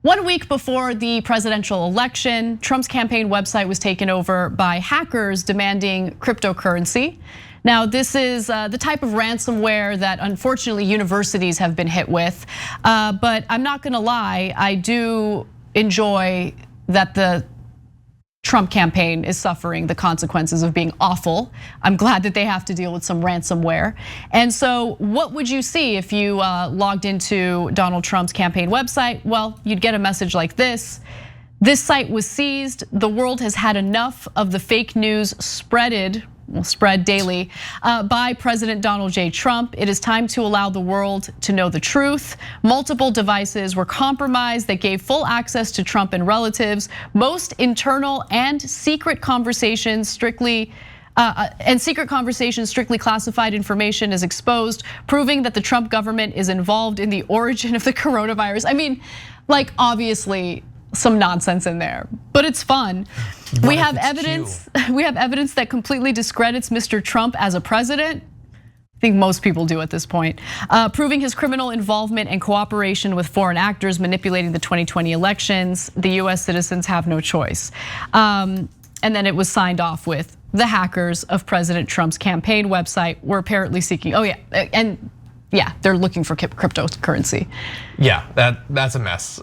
1 week before the presidential election, Trump's campaign website was taken over by hackers demanding cryptocurrency. Now, this is the type of ransomware that unfortunately universities have been hit with. But I'm not gonna lie, I do enjoy that the Trump campaign is suffering the consequences of being awful. I'm glad that they have to deal with some ransomware. And so what would you see if you logged into Donald Trump's campaign website? Well, you'd get a message like this. This site was seized. The world has had enough of the fake news spread daily by President Donald J. Trump. It is time to allow the world to know the truth. Multiple devices were compromised that gave full access to Trump and relatives. Most internal and secret conversations strictly classified information is exposed, proving that the Trump government is involved in the origin of the coronavirus. I mean, like obviously some nonsense in there, but it's fun. We have evidence that completely discredits Mr. Trump as a president. I think most people do at this point, proving his criminal involvement and cooperation with foreign actors manipulating the 2020 elections. The US citizens have no choice. And then it was signed off with the hackers of President Trump's campaign website were apparently seeking, they're looking for cryptocurrency. Yeah, that's a mess.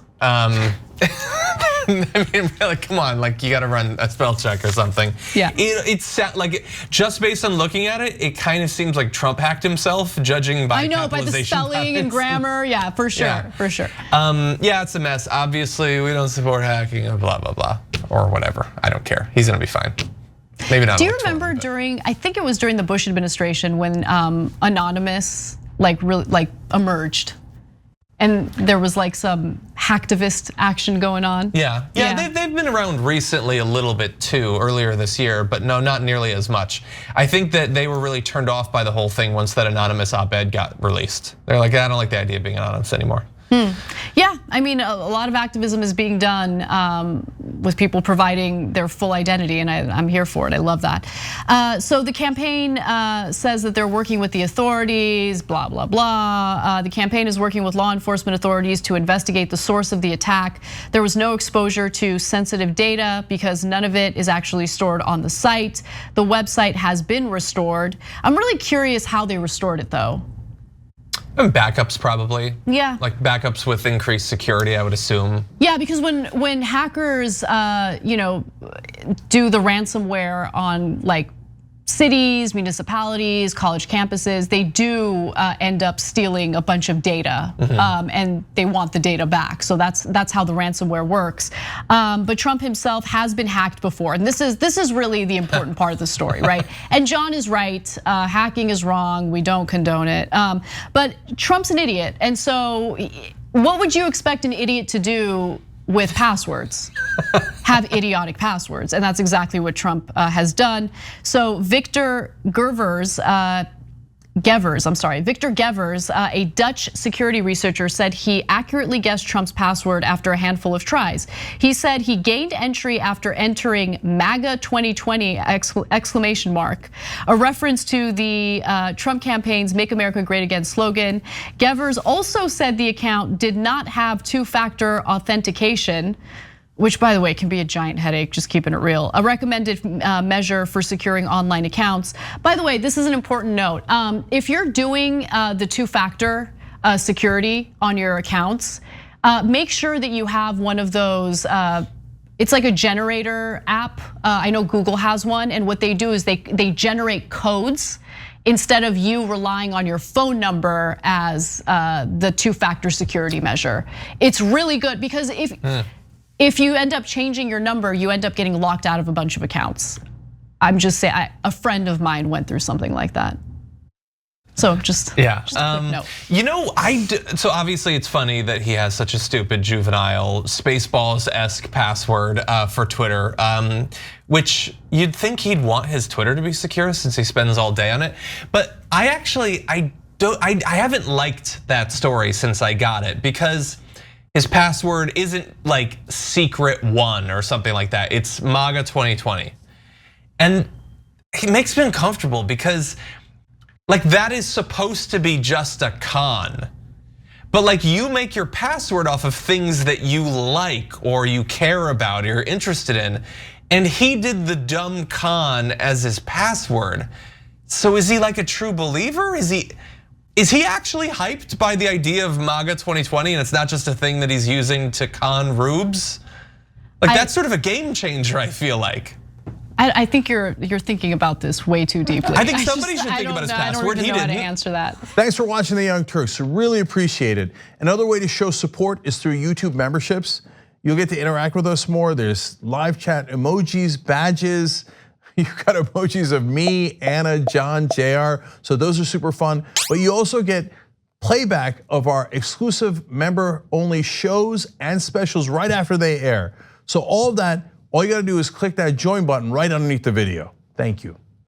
I mean, really, come on, like you gotta run a spell check or something. Yeah. It's like, just based on looking at it, it kind of seems like Trump hacked himself, judging by by the spelling and grammar, yeah, for sure, for sure. Yeah, it's a mess. Obviously, we don't support hacking or blah, blah, blah, or whatever. I don't care, he's gonna be fine. Maybe not. Do you remember I think it was during the Bush administration when Anonymous really emerged? And there was like some hacktivist action going on. Yeah, they've been around recently a little bit too, earlier this year, but no, not nearly as much. I think that they were really turned off by the whole thing once that anonymous op-ed got released. They're like, I don't like the idea of being anonymous anymore. Yeah, I mean, a lot of activism is being done with people providing their full identity, and I'm here for it. I love that. So the campaign says that they're working with the authorities, blah, blah, blah. The campaign is working with law enforcement authorities to investigate the source of the attack. There was no exposure to sensitive data because none of it is actually stored on the site. The website has been restored. I'm really curious how they restored it though. And backups probably. Yeah. Like backups with increased security, I would assume. Yeah, because when hackers do the ransomware on like cities, municipalities, college campuses, they do end up stealing a bunch of data, and they want the data back. So that's how the ransomware works. But Trump himself has been hacked before, and this is really the important part of the story, right? And John is right. Hacking is wrong. We don't condone it. But Trump's an idiot, and so what would you expect an idiot to do with passwords? Have idiotic passwords, and that's exactly what Trump has done. So Victor Gevers, a Dutch security researcher, said he accurately guessed Trump's password after a handful of tries. He said he gained entry after entering MAGA 2020 ! A reference to the Trump campaign's Make America Great Again slogan. Gevers also said the account did not have two-factor authentication, which by the way can be a giant headache, just keeping it real. A recommended measure for securing online accounts. By the way, this is an important note. If you're doing the two-factor security on your accounts, make sure that you have one of those, it's like a generator app. I know Google has one, and what they do is they generate codes instead of you relying on your phone number as the two-factor security measure. It's really good because if you end up changing your number, you end up getting locked out of a bunch of accounts. I'm just saying, a friend of mine went through something like that. So just a quick note. So obviously it's funny that he has such a stupid juvenile Spaceballs-esque password for Twitter, which you'd think he'd want his Twitter to be secure since he spends all day on it. But I haven't liked that story since I got it because his password isn't like secret one or something like that. It's MAGA 2020. And it makes me uncomfortable because like that is supposed to be just a con. But like, you make your password off of things that you like or you care about or you're interested in. And he did the dumb con as his password. So is he like a true believer? Is he actually hyped by the idea of MAGA 2020 and it's not just a thing that he's using to con rubes? Like, that's sort of a game changer, I feel like. I think you're thinking about this way too deeply. I think somebody should think about his password. I don't even know how to answer that. Thanks for watching The Young Turks. Really appreciate it. Another way to show support is through YouTube memberships. You'll get to interact with us more. There's live chat emojis, badges. You've got emojis of me, Anna, John, JR. So those are super fun. But you also get playback of our exclusive member-only shows and specials right after they air. So all of that, all you gotta do is click that join button right underneath the video. Thank you.